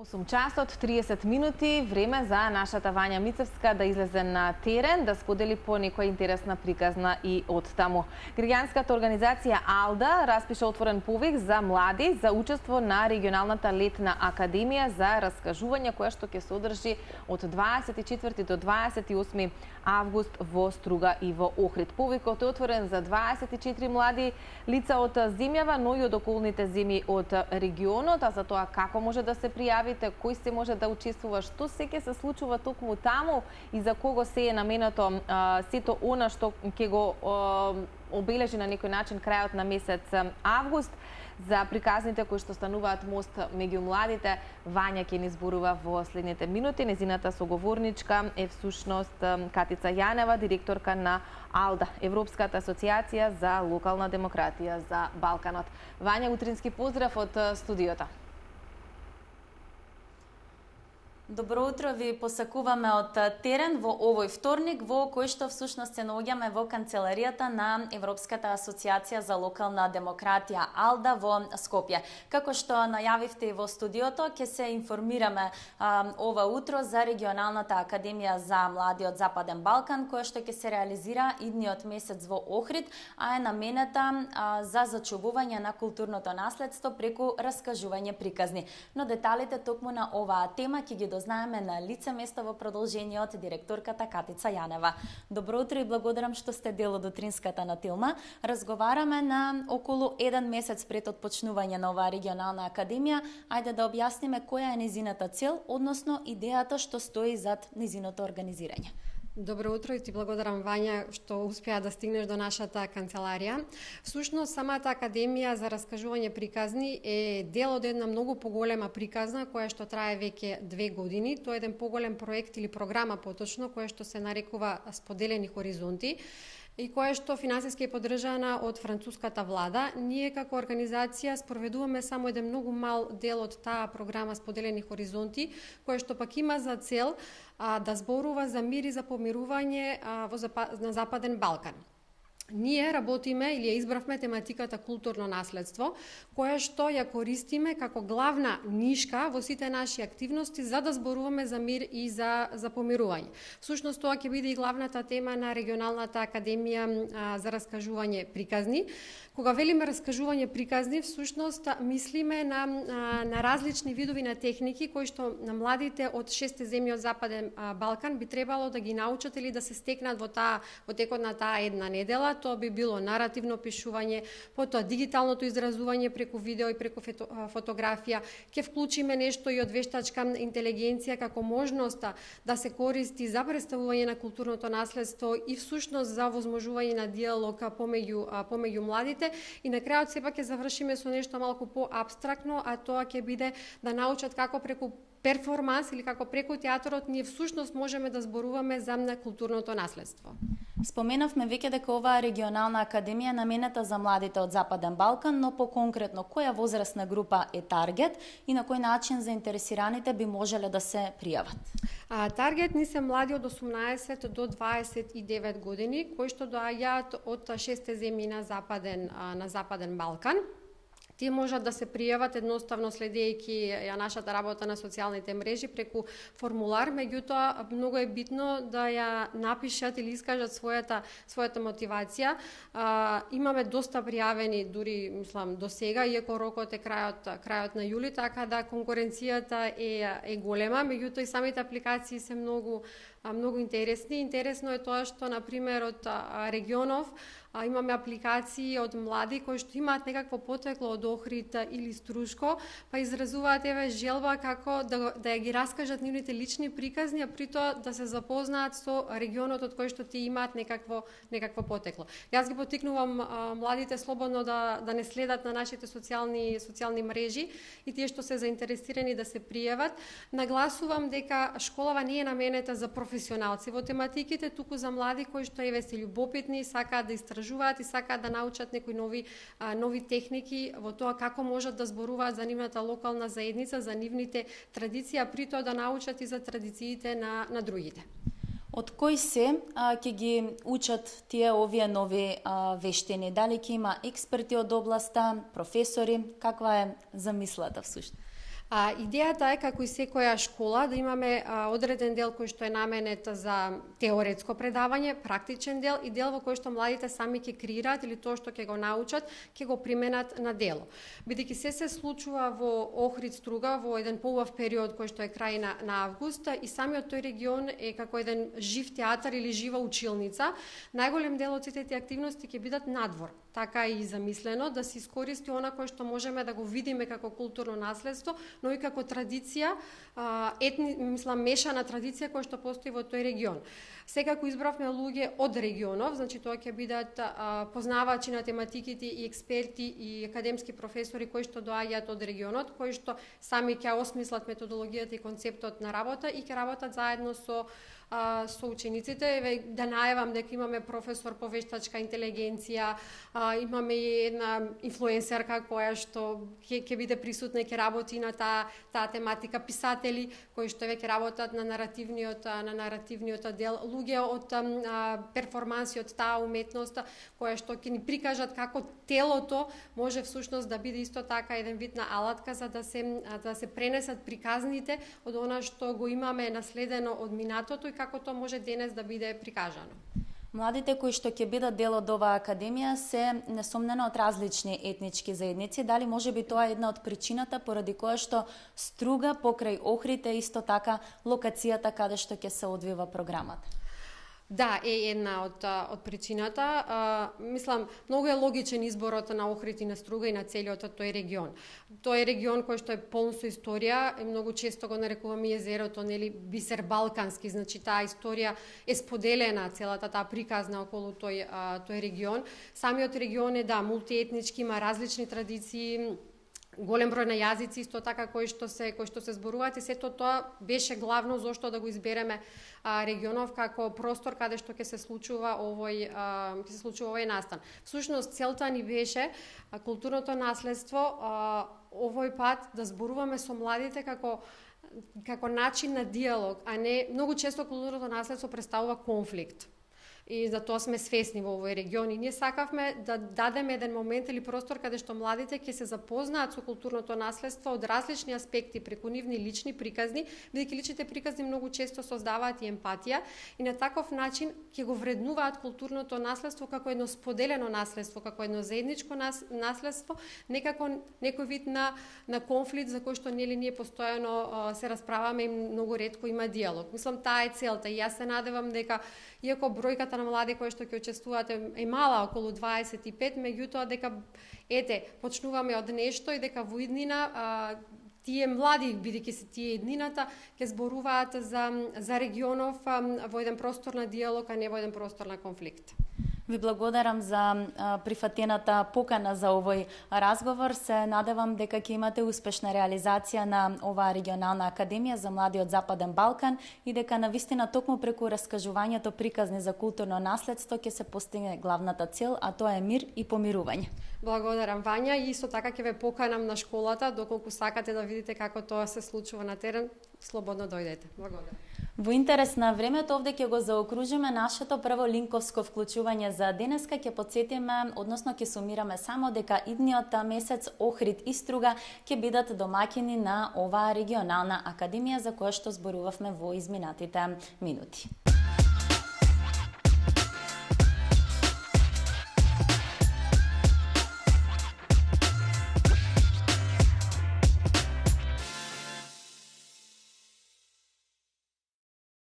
8 часот 30 минути, време за нашата Вања Мицевска да излезе на терен, да сподели по некоја интересна приказна и од таму. Граѓанската организација АЛДА распиша отворен повик за млади за учество на регионалната летна академија за раскажување, која што ќе се одржи од 24 до 28 август во Струга и во Охрид. Повикот е отворен за 24 млади лица од земјава, но и од околните земји од регионот, а за тоа како може да се пријавите, кој се може да учествува, што се ќе се случува токму таму и за кого се е наменето сето она што ќе го обележи на некој начин крајот на месец август. За приказните кои што стануваат мост меѓу младите, Вања ќе ни зборува во следните минути. Незината соговорничка е всушност Катица Јанева, директорка на АЛДА, Европската асоциација за локална демократија за Балканот. Вања, утрински поздрав од студиото. Добро утро, ви посакуваме од терен во овој вторник, во кој што всушност се наоѓаме во канцеларијата на Европската асоциација за локална демократија АЛДА во Скопје. Како што најавивте и во студиото, ќе се информираме ова утро за регионалната академија за млади од Западен Балкан, која што ќе се реализира идниот месец во Охрид, а е наменета за зачувување на културното наследство преку раскажување приказни. Но деталите токму на оваа тема ќе ги знаеме на лице место во продолжение од директорката Катица Јанева. Добро утро и благодарам што сте дел од утринската натилна. Разговараме на околу 1 месец пред отпочнување на оваа регионална академија. Ајде да објасниме која е незината цел, односно идејата што стои зад незиното организирање. Добро утро и ти благодарам, Вања, што успеа да стигнеш до нашата канцеларија. Всушност, самата академија за раскажување приказни е дел од една многу поголема приказна, која што трае веќе 2 години. Тоа е еден поголем проект или програма поточно, која што се нарекува Споделени хоризонти, и која што финансиски е поддржана од француската влада. Ние како организација спроведуваме само еден многу мал дел од таа програма Споделени хоризонти, која што пак има за цел да зборува за мир и за помирување на Западен Балкан. Ние работиме или ја избравме тематиката културно наследство, која што ја користиме како главна нишка во сите наши активности за да зборуваме за мир и за помирување. Всушност тоа ќе биде и главната тема на регионалната академија за раскажување приказни. Кога велиме раскажување приказни, всушност мислиме на различни видови на техники кои што на младите од 6 земји од Западен Балкан би требало да ги научат или да се стекнат во текот на таа една недела. Тоа би било наративно пишување, потоа дигиталното изразување преку видео и преку фотографија. Ќе вклучиме нешто и од вештачка интелигенција како можност да се користи за представување на културното наследство и всушност за возможување на диалог помеѓу младите. И на крајот сепак ќе завршиме со нешто малку по-апстрактно, а тоа ќе биде да научат како преку перформанс или како преку театарот ние всушност можеме да зборуваме за културното наследство. Споменавме веќе дека оваа регионална академија е наменета за младите од Западен Балкан, но по-конкретно која возрастна група е таргет и на кој начин заинтересираните би можеле да се пријават? Таргет ни се млади од 18 до 29 години, кои што доаѓаат од 6 земји на Западен Балкан. Тие можат да се пријават едноставно следејќи нашата работа на социјалните мрежи преку формулар, меѓутоа многу е битно да ја напишат или искажат својата мотивација. Имаме доста пријавени дури мислам до сега, иако рокот е крајот на јули, така да конкуренцијата е голема, меѓутоа и самите апликации се многу интересни. Интересно е тоа што на пример од регионов имаме апликации од млади кои што имаат некакво потекло од Охрид или Струшко, па изразуваат желба како да ја ги раскажат нивните лични приказни, а при тоа да се запознаат со регионот од кој што ти имаат некакво потекло. Јас ги поттикнувам младите слободно да не следат на нашите социјални мрежи и тие што се заинтересирани да се пријават. Нагласувам дека школава не е наменета за професионалци во тематиките, туку за млади кои што се љубопитни, сакаат да истражуваат и сакаат да научат некои нови техники во тоа како можат да зборуваат за нивната локална заедница, за нивните традиции, а при тоа да научат и за традициите на другите. Од кој ќе ги учат овие нови вештини? Дали ќе има експерти од областа, професори? Каква е замислата всушност? Идејата е, како и секоја школа, да имаме одреден дел кој што е наменет за теоретско предавање, практичен дел и дел во кој што младите сами ќе креираат или тоа што ќе го научат, ќе го применат на дело. Бидејќи се случува во Охрид Струга во еден поубав период кој што е крај на август и самиот тој регион е како еден жив театар или жива училница, најголем дел од сите тие активности ќе бидат надвор. Така е и замислено да се искористи она кое што можеме да го видиме како културно наследство, но и како традиција, мешана традиција која што постои во тој регион. Секако избравме луѓе од регионов, значи тоа ќе бидат познавачи на тематиките и експерти и академски професори кои што доаѓаат од регионот, кои што сами ќе осмислат методологијата и концептот на работа и ќе работат заедно со учениците. Да најавам дека имаме професор по вештачка интелигенција, имаме и една инфлуенсерка која што ќе биде присутна и ќе работи на таа тематика, писатели кои што веќе работат на наративниот дел, луѓе од перформанси, од таа уметност која што ќе ни прикажат како телото може всушност да биде исто така еден вид на алатка за да се пренесат приказните од она што го имаме наследено од минатото и како тоа може денес да биде прикажано. Младите кои што ќе бидат дел од оваа академија се несомнено од различни етнички заедници. Дали може би тоа е една од причината поради која што Струга покрај Охрид е исто така локацијата каде што ќе се одвива програмата? Да, е една од причината. Мислам, многу е логичен изборот на Охрид и на Струга и на целиот тој регион. Тој е регион кој што е полн со историја и многу често го нарекуваме езерото, нели, бисер балкански, значи таа историја е споделена, целата таа приказна околу тој регион. Самиот регион е мултиетнички, има различни традиции, голем број на јазици исто така кои што се зборуваат и сето тоа беше главно зошто да го избереме регионов како простор каде што ќе се случува овој настан. Всушност целта ни беше културното наследство овој пат да зборуваме со младите како начин на диалог, а не многу често културното наследство представува конфликт. И за тоа сме свесни во овој регион и ние сакавме да дадеме еден момент или простор каде што младите ќе се запознаат со културното наследство од различни аспекти преку нивни лични приказни, бидејќи личните приказни многу често создаваат и емпатија и на таков начин ќе го вреднуваат културното наследство како едно споделено наследство, како едно заедничко наследство, не како некој вид на конфликт за кој што ние постојано се расправаме и многу ретко има диалог. Мислам, таа е целта и јас се надевам дека иако бројката на млади кои што ќе учествуваат е мала, околу 25, меѓутоа дека почнуваме од нешто и дека во иднина тие млади, бидејќи се тие иднината, ќе зборуваат за регионов во еден простор на диалог, а не во еден простор на конфликт. Ви благодарам за прифатената покана за овој разговор. Се надевам дека ќе имате успешна реализација на оваа регионална академија за млади од Западен Балкан и дека навистина токму преку раскажувањето приказни за културно наследство ќе се постигне главната цел, а тоа е мир и помирување. Благодарам, Вања, и исто така ќе ве поканам на школата, доколку сакате да видите како тоа се случува на терен, слободно дојдете. Благодарам. Во интерес на времето овде ќе го заокружиме нашето прво линковско вклучување за денеска. Ќе потсетиме, односно ќе сумираме само дека идниот месец Охрид и Струга ќе бидат домаќини на оваа регионална академија за која што зборувавме во изминатите минути.